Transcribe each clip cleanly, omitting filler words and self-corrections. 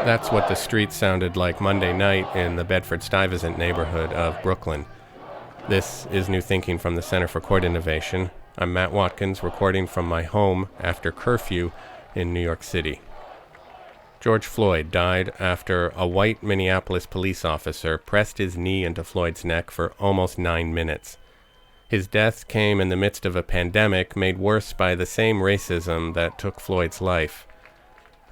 That's what the streets sounded like Monday night in the Bedford-Stuyvesant neighborhood of Brooklyn. This is New Thinking from the Center for Court Innovation. I'm Matt Watkins, recording from my home after curfew in New York City. George Floyd died after a white Minneapolis police officer pressed his knee into Floyd's neck for almost 9 minutes. His death came in the midst of a pandemic made worse by the same racism that took Floyd's life.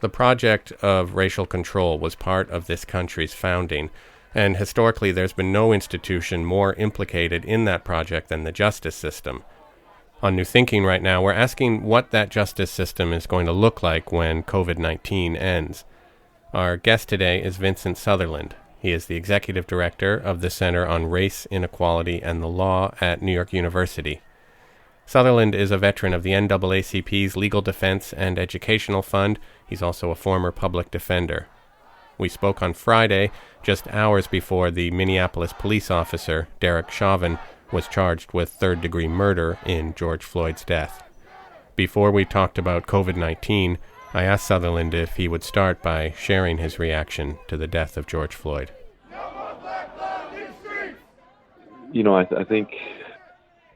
The project of racial control was part of this country's founding, and historically there's been no institution more implicated in that project than the justice system. On New Thinking right now, we're asking what that justice system is going to look like when COVID-19 ends. Our guest today is Vincent Southerland. He is the executive director of the Center on Race, Inequality, and the Law at New York University. Southerland is a veteran of the NAACP's Legal Defense and Educational Fund. He's also a former public defender. We spoke on Friday, just hours before the Minneapolis police officer, Derek Chauvin, was charged with third-degree murder in George Floyd's death. Before we talked about COVID-19, I asked Southerland if he would start by sharing his reaction to the death of George Floyd. I think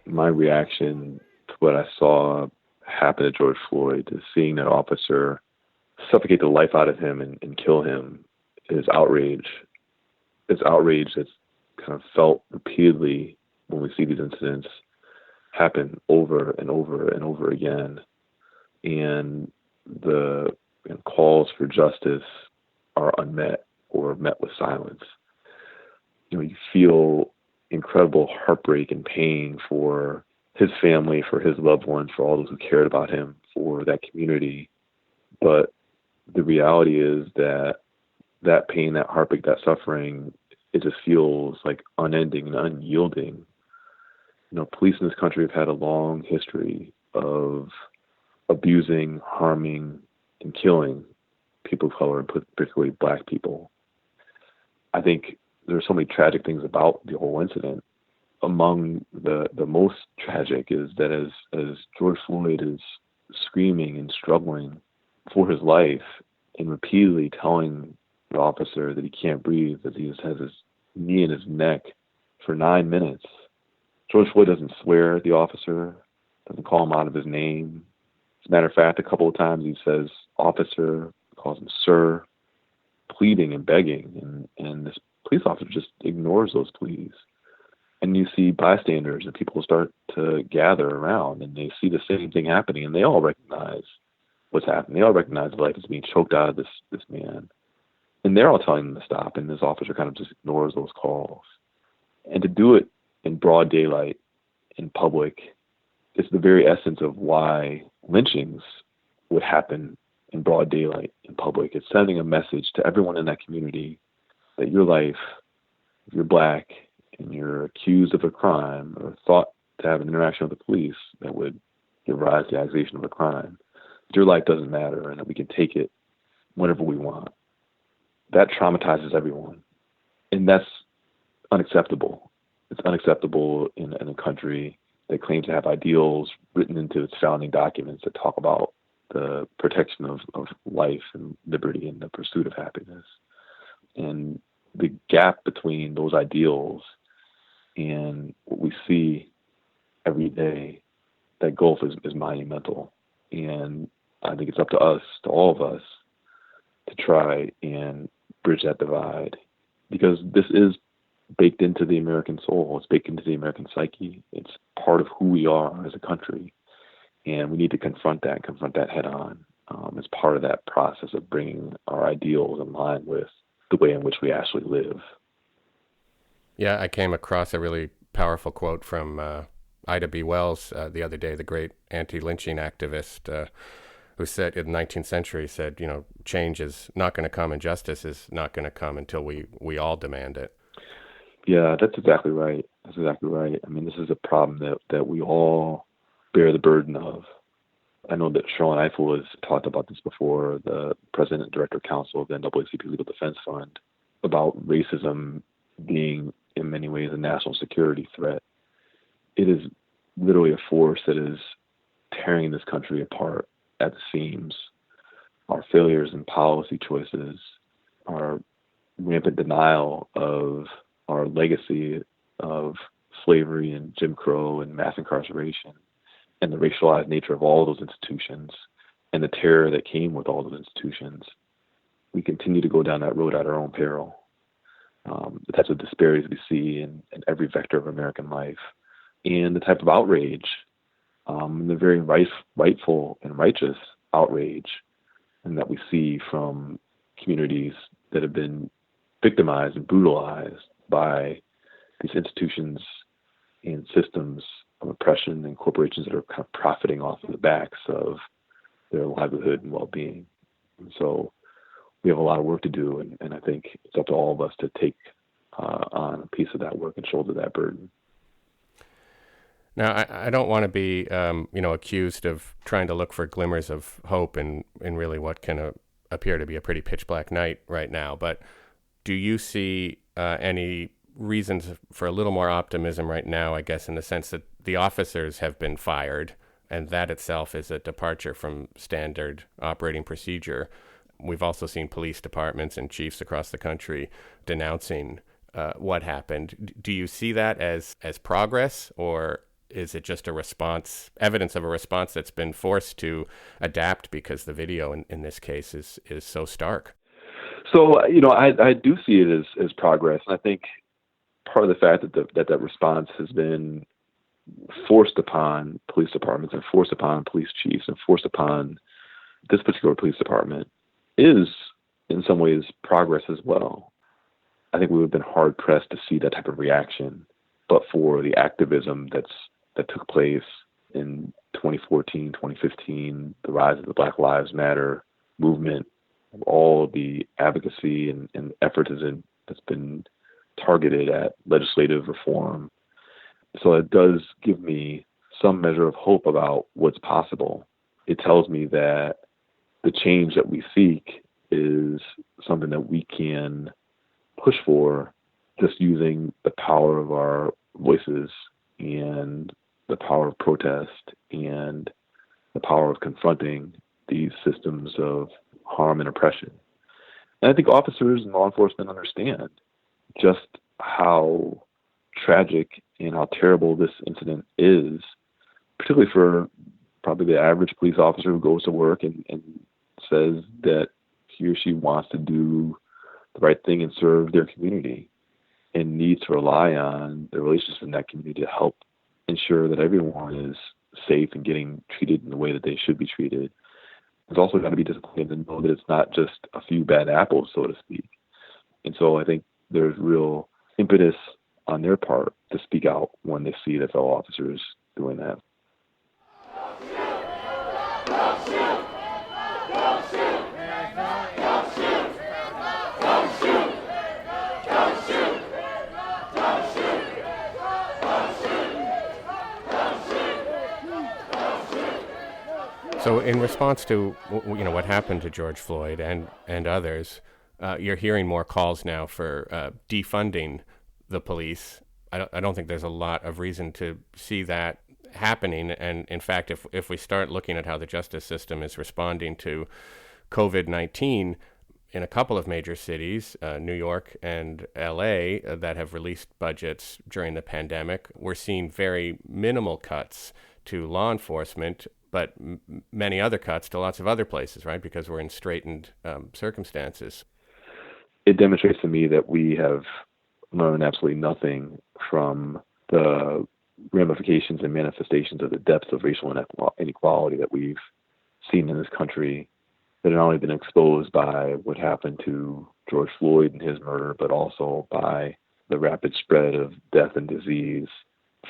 my reaction to what I saw happen to George Floyd, is seeing that officer suffocate the life out of him and kill him, is outrage. It's outrage that's kind of felt repeatedly when we see these incidents happen over and over and over again. And the calls for justice are unmet or met with silence. You feel incredible heartbreak and pain for his family, for his loved ones, for all those who cared about him, for that community. But the reality is that pain, that heartbreak, that suffering, it just feels like unending and unyielding. Police in this country have had a long history of abusing, harming, and killing people of color, and particularly Black people. I think there are so many tragic things about the whole incident. Among the most tragic is that as George Floyd is screaming and struggling for his life and repeatedly telling the officer that he can't breathe, that he just has his knee in his neck for 9 minutes, George Floyd doesn't swear at the officer, doesn't call him out of his name. As a matter of fact, a couple of times he says officer, calls him sir, pleading and begging, and this police officer just ignores those pleas. And you see bystanders and people start to gather around, and they see the same thing happening, and they all recognize what's happening. They all recognize life is being choked out of this man. And they're all telling him to stop, and this officer kind of just ignores those calls. And to do it in broad daylight, in public, is the very essence of why lynchings would happen in broad daylight, in public. It's sending a message to everyone in that community that your life, if you're Black and you're accused of a crime or thought to have an interaction with the police that would give rise to the accusation of a crime, your life doesn't matter and that we can take it whenever we want. That traumatizes everyone. And that's unacceptable. It's unacceptable in a country that claims to have ideals written into its founding documents that talk about the protection of life and liberty and the pursuit of happiness. And the gap between those ideals and what we see every day, that gulf is monumental. And I think it's up to us, to all of us, to try and bridge that divide, because this is baked into the American soul. It's baked into the American psyche. It's part of who we are as a country. And we need to confront that head on as part of that process of bringing our ideals in line with the way in which we actually live. Yeah, I came across a really powerful quote from Ida B. Wells the other day, the great anti-lynching activist, who said in the 19th century, said, change is not going to come and justice is not going to come until we all demand it. Yeah, that's exactly right. That's exactly right. I mean, this is a problem that we all bear the burden of. I know that Sharon Eiffel has talked about this before, the president and director counsel of the NAACP Legal Defense Fund, about racism being in many ways a national security threat. It is literally a force that is tearing this country apart at the seams. Our failures in policy choices, our rampant denial of our legacy of slavery and Jim Crow and mass incarceration and the racialized nature of all those institutions and the terror that came with all those institutions, we continue to go down that road at our own peril. The types of disparities we see in every vector of American life, and the type of outrage, the very rightful and righteous outrage, and that we see from communities that have been victimized and brutalized by these institutions and systems of oppression and corporations that are kind of profiting off of the backs of their livelihood and well-being. And so we have a lot of work to do, and I think it's up to all of us to take on a piece of that work and shoulder that burden. Now, I don't want to be, accused of trying to look for glimmers of hope in really what can appear to be a pretty pitch black night right now. But do you see any reasons for a little more optimism right now, I guess, in the sense that the officers have been fired, and that itself is a departure from standard operating procedure? We've also seen police departments and chiefs across the country denouncing what happened. Do you see that as progress, or is it just a response, evidence of a response that's been forced to adapt because the video in this case is so stark? So, I do see it as progress. And I think part of the fact that response has been forced upon police departments and forced upon police chiefs and forced upon this particular police department is in some ways progress as well. I think we would have been hard pressed to see that type of reaction, but for the activism that took place in 2014, 2015, the rise of the Black Lives Matter movement, all of the advocacy and efforts that's been targeted at legislative reform. So it does give me some measure of hope about what's possible. It tells me that the change that we seek is something that we can push for just using the power of our voices and the power of protest and the power of confronting these systems of harm and oppression. And I think officers and law enforcement understand just how tragic and how terrible this incident is, particularly for probably the average police officer who goes to work and says that he or she wants to do the right thing and serve their community and needs to rely on the relationships in that community to help ensure that everyone is safe and getting treated in the way that they should be treated. It's also got to be disciplined and know that it's not just a few bad apples, so to speak. And so I think there's real impetus on their part to speak out when they see their fellow officers doing that. So in response to what happened to George Floyd and others, you're hearing more calls now for defunding the police. I don't think there's a lot of reason to see that happening. And in fact, if we start looking at how the justice system is responding to COVID-19 in a couple of major cities, New York and LA, that have released budgets during the pandemic, we're seeing very minimal cuts to law enforcement, but many other cuts to lots of other places, right? Because we're in straitened circumstances. It demonstrates to me that we have learned absolutely nothing from the ramifications and manifestations of the depths of racial inequality that we've seen in this country, that have not only been exposed by what happened to George Floyd and his murder, but also by the rapid spread of death and disease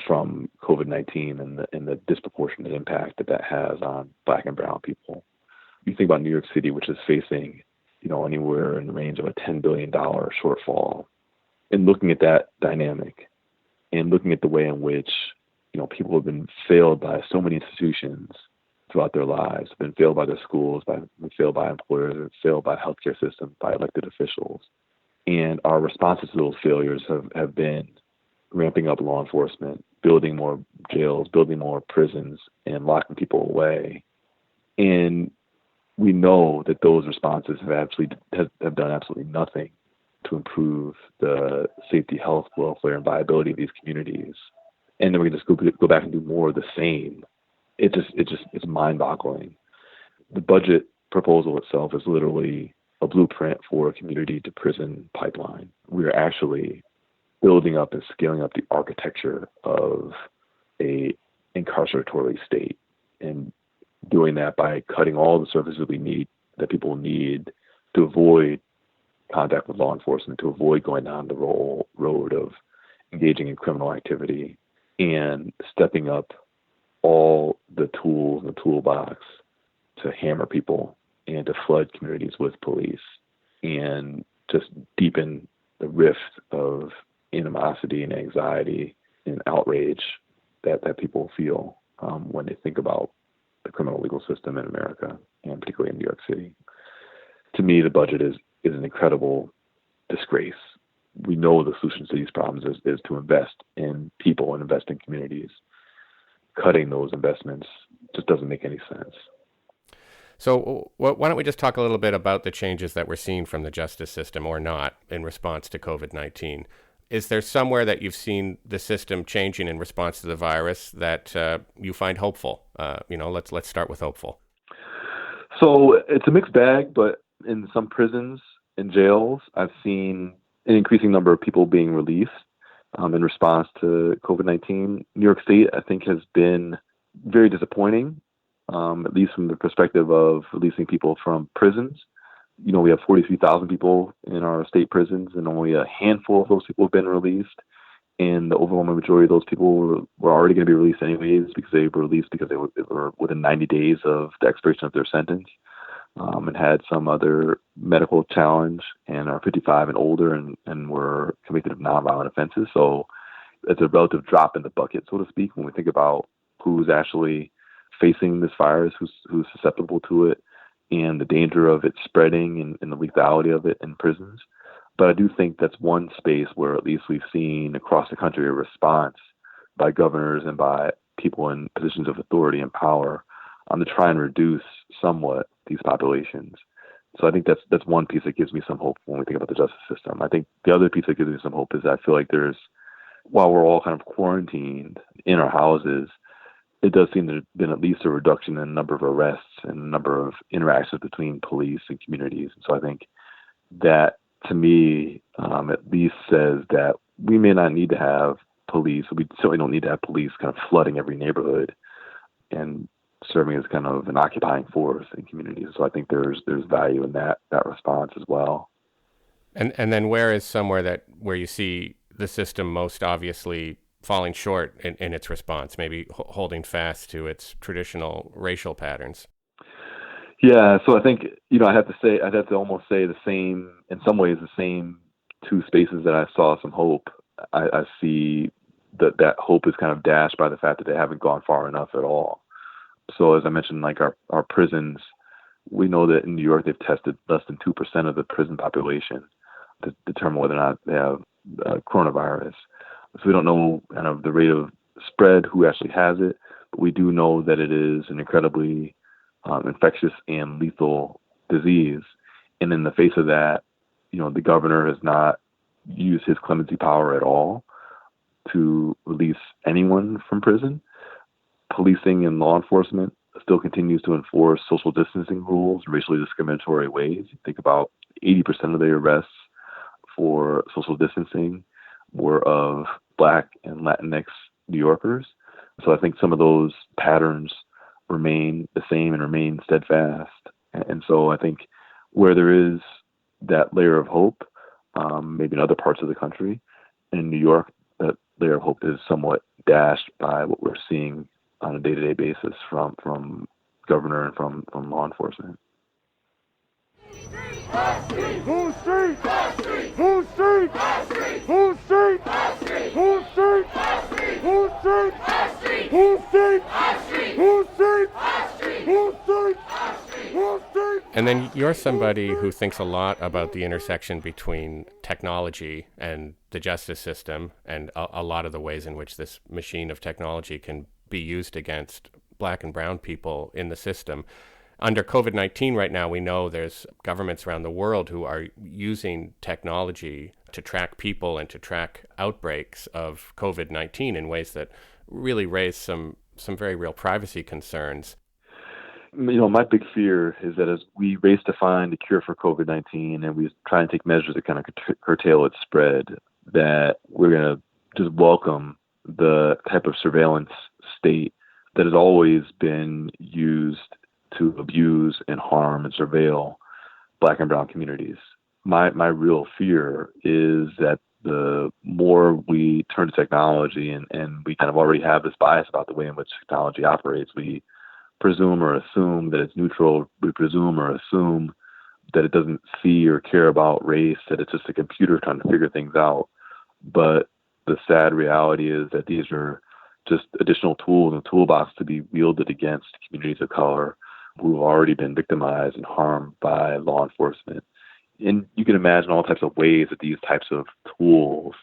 from COVID-19 and the disproportionate impact that has on Black and brown people. You think about New York City, which is facing, anywhere in the range of a $10 billion shortfall, and looking at that dynamic and looking at the way in which, people have been failed by so many institutions throughout their lives, been failed by their schools, been failed by employers, been failed by healthcare systems, by elected officials. And our responses to those failures have been ramping up law enforcement, building more jails, building more prisons, and locking people away. And we know that those responses have done absolutely nothing to improve the safety, health, welfare, and viability of these communities. And then we can just go back and do more of the same. It's mind-boggling. The budget proposal itself is literally a blueprint for a community to prison pipeline. We are actually building up and scaling up the architecture of a incarceratory state, and doing that by cutting all the services that people need to avoid contact with law enforcement, to avoid going down the road of engaging in criminal activity, and stepping up all the tools in the toolbox to hammer people and to flood communities with police and just deepen the rift of animosity and anxiety and outrage that people feel when they think about the criminal legal system in America, and particularly in New York City. To me, the budget is an incredible disgrace. We know the solution to these problems is to invest in people and invest in communities. Cutting those investments just doesn't make any sense. So why don't we just talk a little bit about the changes that we're seeing from the justice system, or not, in response to COVID-19? Is there somewhere that you've seen the system changing in response to the virus that you find hopeful? Let's start with hopeful. So it's a mixed bag, but in some prisons and jails, I've seen an increasing number of people being released in response to COVID-19. New York State, I think, has been very disappointing, at least from the perspective of releasing people from prisons. We have 43,000 people in our state prisons, and only a handful of those people have been released. And the overwhelming majority of those people were already going to be released anyways, because they were released because they were within 90 days of the expiration of their sentence, and had some other medical challenge, and are 55 and older, and were convicted of nonviolent offenses. So it's a relative drop in the bucket, so to speak, when we think about who's actually facing this virus, who's susceptible to it, and the danger of it spreading and the lethality of it in prisons. But I do think that's one space where at least we've seen across the country a response by governors and by people in positions of authority and power to try and reduce somewhat these populations. So I think that's one piece that gives me some hope when we think about the justice system. I think the other piece that gives me some hope is I feel like while we're all kind of quarantined in our houses, it does seem to have been at least a reduction in the number of arrests and the number of interactions between police and communities. And so I think that, to me, at least says that we may not need to have police. We certainly don't need to have police kind of flooding every neighborhood and serving as kind of an occupying force in communities. So I think there's value in that response as well. And then where is somewhere where you see the system most obviously falling short in its response, maybe holding fast to its traditional racial patterns? Yeah, so I think, I'd have to almost say the same, in some ways, the same two spaces that I saw some hope. I see that hope is kind of dashed by the fact that they haven't gone far enough at all. So as I mentioned, like our prisons, we know that in New York, they've tested less than 2% of the prison population to determine whether or not they have coronavirus. So we don't know kind of the rate of spread, who actually has it, but we do know that it is an incredibly infectious and lethal disease. And in the face of that, the governor has not used his clemency power at all to release anyone from prison. Policing and law enforcement still continues to enforce social distancing rules in racially discriminatory ways. You think about 80% of the arrests for social distancing were of Black and Latinx New Yorkers. So I think some of those patterns remain the same and remain steadfast. And so I think where there is that layer of hope, maybe in other parts of the country, in New York, that layer of hope is somewhat dashed by what we're seeing on a day-to-day basis from governor and from law enforcement. Who's street? Who's street? Who's street? Who's street? Who's street? Who's street? Who's street? Who's street? Who's street? And then you're somebody who thinks a lot about the intersection between technology and the justice system, and a lot of the ways in which this machine of technology can be used against Black and brown people in the system. under COVID-19 right now, we know there's governments around the world who are using technology to track people and to track outbreaks of COVID-19 in ways that really raise some very real privacy concerns. My big fear is that as we race to find a cure for COVID-19 and we try and take measures to kind of curtail its spread, that we're going to just welcome the type of surveillance state that has always been used to abuse and harm and surveil Black and brown communities. My real fear is that the more we turn to technology, and we kind of already have this bias about the way in which technology operates, we presume or assume that it's neutral, we presume or assume that it doesn't see or care about race, that it's just a computer trying to figure things out. But the sad reality is that these are just additional tools in the toolbox to be wielded against communities of color who have already been victimized and harmed by law enforcement. And you can imagine all types of ways that these types of tools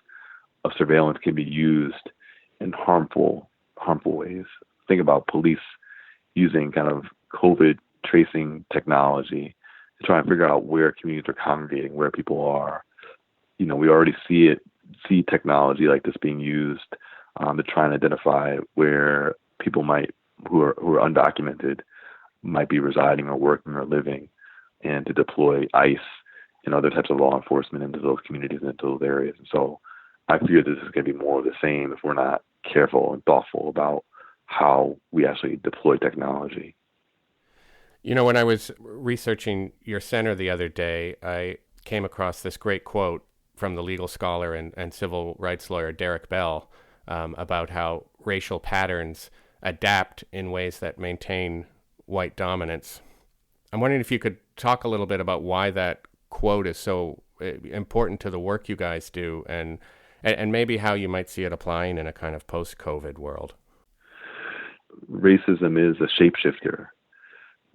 of surveillance can be used in harmful ways. Think about police using kind of COVID tracing technology to try and figure out where communities are congregating, where people are. We already see technology like this being used to try and identify where people who are undocumented might be residing or working or living, and to deploy ICE and other types of law enforcement into those communities and into those areas. And so I fear this is going to be more of the same if we're not careful and thoughtful about how we actually deploy technology. When I was researching your center the other day, I came across this great quote from the legal scholar and civil rights lawyer Derek Bell about how racial patterns adapt in ways that maintain white dominance. I'm wondering if you could talk a little bit about why that quote is so important to the work you guys do, and maybe how you might see it applying in a kind of post-COVID world. Racism is a shapeshifter.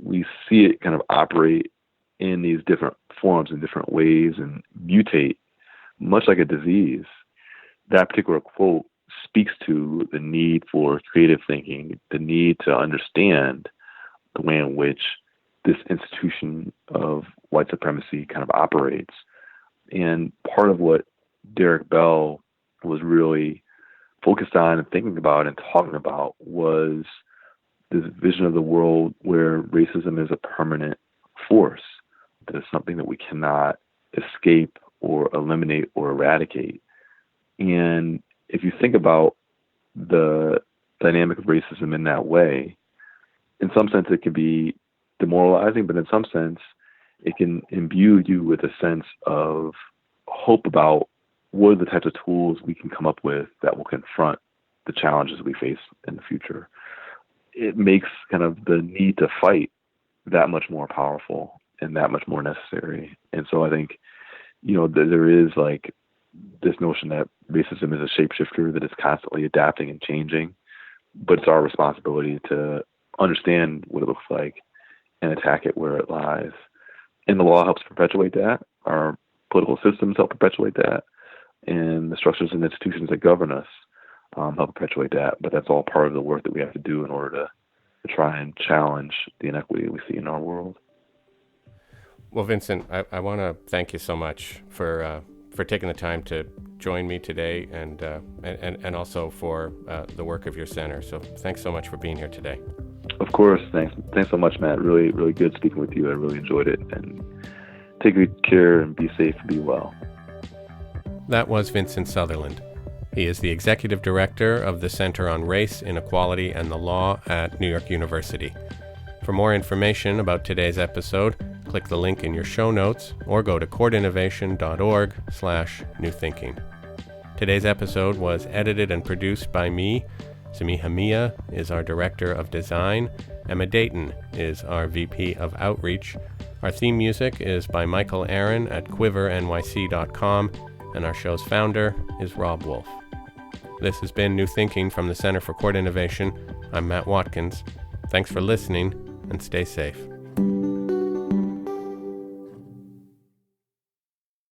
We see it kind of operate in these different forms in different ways and mutate, much like a disease. That particular quote speaks to the need for creative thinking, the need to understand the way in which this institution of white supremacy kind of operates. And part of what Derek Bell was really focused on and thinking about and talking about was this vision of the world where racism is a permanent force, that it's something that we cannot escape or eliminate or eradicate. And if you think about the dynamic of racism in that way, in some sense it can be demoralizing, but in some sense it can imbue you with a sense of hope about what are the types of tools we can come up with that will confront the challenges we face in the future. It makes kind of the need to fight that much more powerful and that much more necessary. And so I think, there is like this notion that racism is a shapeshifter, that it's constantly adapting and changing, but it's our responsibility to understand what it looks like and attack it where it lies. And the law helps perpetuate that. Our political systems help perpetuate that. And the structures and institutions that govern us help perpetuate that. But that's all part of the work that we have to do in order to try and challenge the inequity we see in our world. Well, Vincent, I want to thank you so much for taking the time to join me today, and also for the work of your center. So thanks so much for being here today. Of course. Thanks so much, Matt. Really, really good speaking with you. I really enjoyed it. And take good care and be safe and be well. That was Vincent Southerland. He is the executive director of the Center on Race, Inequality, and the Law at New York University. For more information about today's episode, click the link in your show notes or go to courtinnovation.org/newthinking. Today's episode was edited and produced by me. Sami Hamia is our Director of Design. Emma Dayton is our VP of Outreach. Our theme music is by Michael Aaron at quivernyc.com, and our show's founder is Rob Wolf. This has been New Thinking from the Center for Court Innovation. I'm Matt Watkins. Thanks for listening, and stay safe.